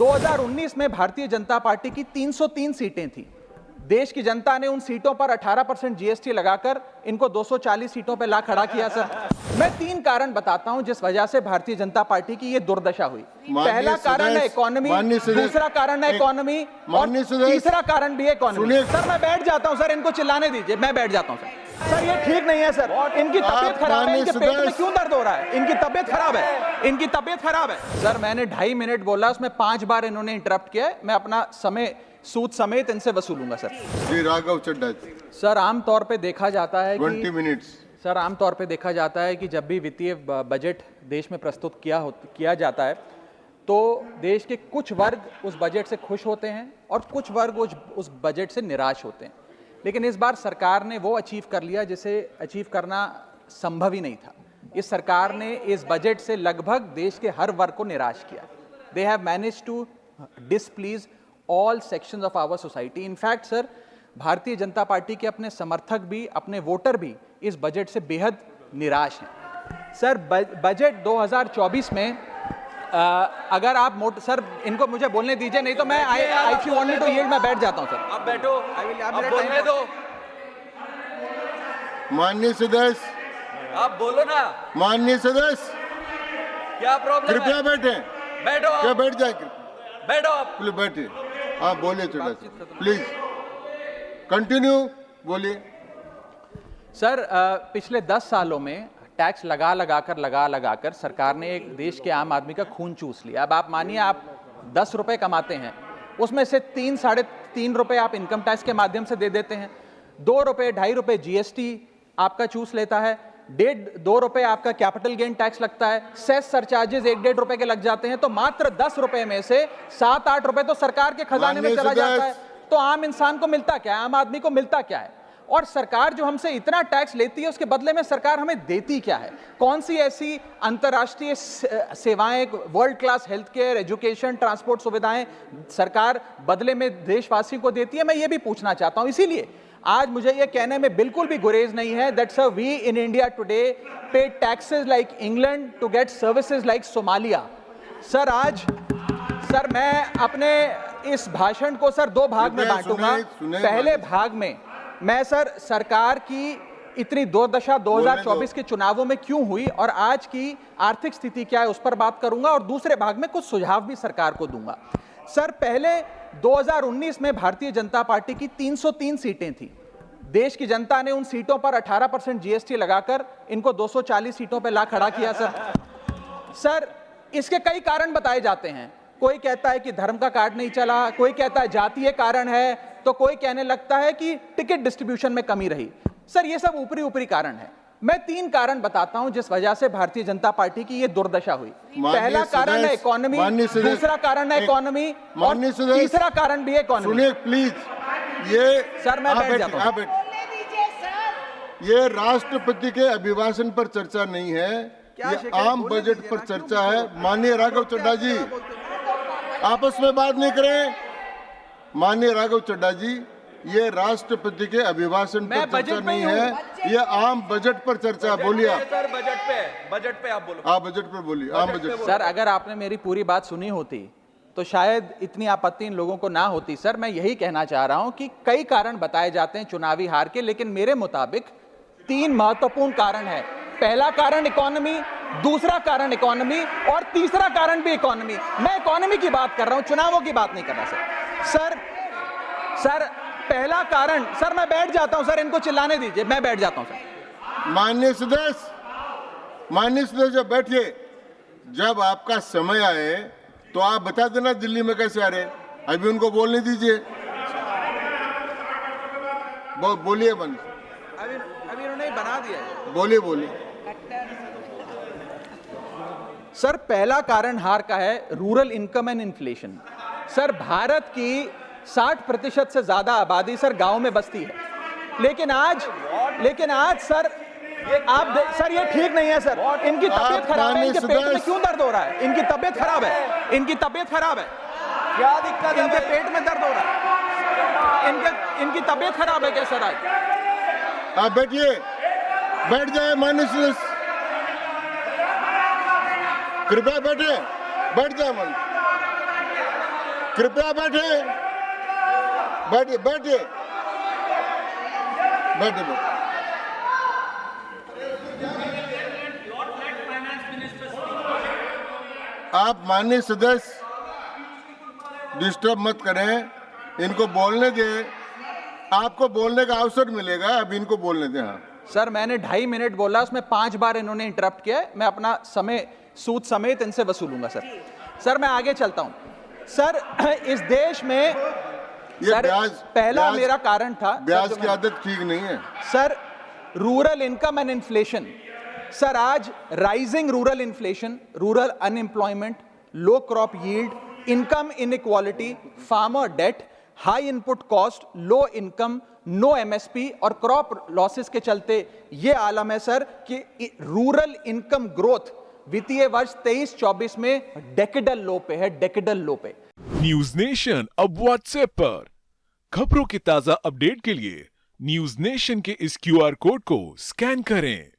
2019 में भारतीय जनता पार्टी की 303 सीटें थी। देश की जनता ने उन सीटों पर 18% जीएसटी लगाकर इनको 240 सीटों पर ला खड़ा किया। सर, मैं 3 कारण बताता हूं जिस वजह से भारतीय जनता पार्टी की ये दुर्दशा हुई। पहला कारण है इकोनॉमी, दूसरा कारण है इकोनॉमी और तीसरा कारण भी है इकोनॉमी। सर मैं बैठ जाता हूं, सर इनको चिल्लाने दीजिए, मैं बैठ जाता हूं। सर ये ठीक नहीं है। सर इनकी तबीयत खराब है, इनके पेट में क्यों दर्द हो रहा है? इनकी तबीयत खराब है, इनकी तबीयत खराब है। सर मैंने 2.5 मिनट बोला, उसमें 5 बार इन्होंने इंटरप्ट किया है। मैं अपना समय सूद समेत इनसे वसूलूंगा। सर जी राघव चड्ढा जी। सर आमतौर पे देखा जाता है 20 मिनट्स। सर आमतौर पे देखा जाता है कि जब भी वित्तीय बजट देश में प्रस्तुत किया जाता है तो देश के कुछ वर्ग उस बजट से खुश होते हैं और कुछ वर्ग उस बजट से निराश होते हैं। लेकिन इस बार सरकार ने वो अचीव कर लिया जिसे अचीव करना संभव ही नहीं था। इस सरकार ने इस बजट से लगभग देश के हर वर्ग को निराश किया। They have managed to displease all sections of our society. In fact sir Bharatiya Janata party के अपने समर्थक भी, अपने वोटर भी इस बजट से बेहद निराश हैं। सर बजट 2024 में अगर आप सर इनको मुझे बोलने दीजिए, नहीं तो मैं if you want me to yield मैं बैठ जाता हूं। सर आप बैठो, आप बोलने दो। माननीय सदस्य आप बोलो ना। माननीय सदस्य क्या प्रॉब्लम है? कृपया बैठे। बैठो, क्या बैठ जाए? बैठो आप। प्लीज बैठिए। आप बोलिए चड्ढा जी, प्लीज कंटिन्यू बोलिए। सर पिछले 10 सालों में टैक्स लगा लगाकर सरकार ने एक देश के आम आदमी का खून चूस लिया। अब आप मानिए आप 10 रुपए कमाते हैं, उसमें से 3-3.5 रुपए आप इनकम टैक्स के माध्यम से दे देते हैं, 2 रुपए 2.5 रुपए जीएसटी आपका चूस लेता है, 1.5-2 रुपए आपका कैपिटल गेन टैक्स लगता है, सेस सरचार्जेस 1-1.5 रुपए के लग जाते हैं। तो मात्र 10 रुपए में से 7-8 रुपए तो सरकार के खजाने में चला जाता है। तो आम इंसान को मिलता क्या है? आम आदमी को मिलता क्या है? और सरकार जो हमसे इतना टैक्स लेती है उसके बदले में सरकार हमें देती क्या है? कौन सी ऐसी अंतर्राष्ट्रीय सेवाएं, world class health care, education, transport सुविधाएं सरकार बदले में देशवासियों को देती है? मैं ये भी पूछना चाहता हूं। इसीलिए आज मुझे ये कहने में बिल्कुल भी गुरेज नहीं है that sir we in India today pay taxes like England to get services like Somalia. Sir मैं अपने इस भाषण को सर 2 भाग में बांटूंगा। पहले भाग में मैं सर सरकार की इतनी दुर्दशा 2024 के चुनावों में क्यों हुई और आज की आर्थिक स्थिति क्या है उस पर बात करूंगा और दूसरे भाग में कुछ सुझाव भी सरकार को दूंगा। सर पहले 2019 में भारतीय जनता पार्टी की 303 सीटें थी। देश की जनता ने उन सीटों पर 18% जीएसटी लगाकर इनको 240 सीटों पर ला खड़ा किया। सर इसके कई कारण बताए जाते हैं। कोई कहता है कि धर्म का कार्ड नहीं चला, कोई कहता है जातीय कारण है, तो कोई कहने लगता है कि टिकट डिस्ट्रीब्यूशन में कमी रही। सर ये सब ऊपरी कारण है। मैं 3 कारण बताता हूं जिस वजह से भारतीय जनता पार्टी की ये दुर्दशा हुई। पहला कारण है इकोनॉमी, दूसरा कारण है इकोनॉमी और तीसरा कारण भी है इकोनॉमी। सुनिए प्लीज, ये सर मैं बैठ जाता हूं। ये राष्ट्रपति के अभिभाषण पर चर्चा नहीं है, ये आम बजट पर चर्चा है। माननीय राघव चड्ढा जी आपस में बात नहीं करें। माननीय राघव चड्ढा जी, ये राष्ट्रपति के अभिभाषण पर चर्चा नहीं है, ये आम बजट पर चर्चा। बोलिए आप। सर बजट पे आप बोलो। आप बजट पर बोलिए, आम बजट। सर अगर आपने मेरी पूरी बात सुनी होती तो शायद इतनी आपत्ति इन लोगों को ना होती। सर मैं यही कहना चाह रहा हूं कि कई कारण बताए जाते हैं चुनावी हार के, लेकिन मेरे मुताबिक 3 महत्वपूर्ण कारण है। पहला कारण इकोनॉमी, दूसरा कारण इकोनॉमी और तीसरा कारण भी इकोनॉमी। मैं इकोनॉमी की बात कर रहा हूं, चुनावों की बात नहीं कर रहा। सर पहला कारण, सर मैं बैठ जाता हूं। सर इनको चिल्लाने दीजिए, मैं बैठ जाता हूं। सर माननीय सदस्य बैठिए। जब आपका समय आए तो आप बता देना दिल्ली में कैसे आ रहे। अभी उनको बोलने दीजिए। बोलिए बंद। अभी उन्होंने बना दिया है। बोलिए। सर पहला कारण हार का है rural income and inflation. Sir Bharat की 60% से ज्यादा आबादी सर गांव में बसती है, लेकिन आज सर सर ये ठीक नहीं है। सर इनकी तबीयत खराब है, इनके पेट में क्यों दर्द हो रहा है? इनकी तबीयत खराब है। क्या दिक्कत है? इनके पेट में दर्द हो रहा है। इनकी तबीयत खराब है क्या सर? आज आप बैठिए, बैठ जाए। माननीय सदस्य कृपया बैठ जाए। कृपया बैठे बैठे बैठे बैठे बैठे। आप माननीय सदस्य डिस्टर्ब मत करें, इनको बोलने दें, आपको बोलने का अवसर मिलेगा, अब इनको बोलने दें। हाँ सर मैंने 2.5 मिनट बोला, उसमें 5 बार इन्होंने इंटरप्ट किया है। मैं अपना समय सूद समेत इनसे वसूलूंगा सर। सर मैं आगे चलता हूं। सर इस देश में सर पहला मेरा कारण था, ब्याज की आदत ठीक नहीं है sir, rural income and inflation. Sir आज rising rural inflation, rural unemployment, low crop yield, income inequality, farmer debt, high input cost, low income, no MSP और क्रॉप लॉसेस के चलते यह आलम है सर कि रूरल इनकम ग्रोथ वित्तीय वर्ष 23-24 में डेकेडल लो पे है, डेकेडल लो पे। न्यूज नेशन अब व्हाट्सएप पर खबरों के ताजा अपडेट के लिए न्यूज नेशन के इस QR कोड को स्कैन करें।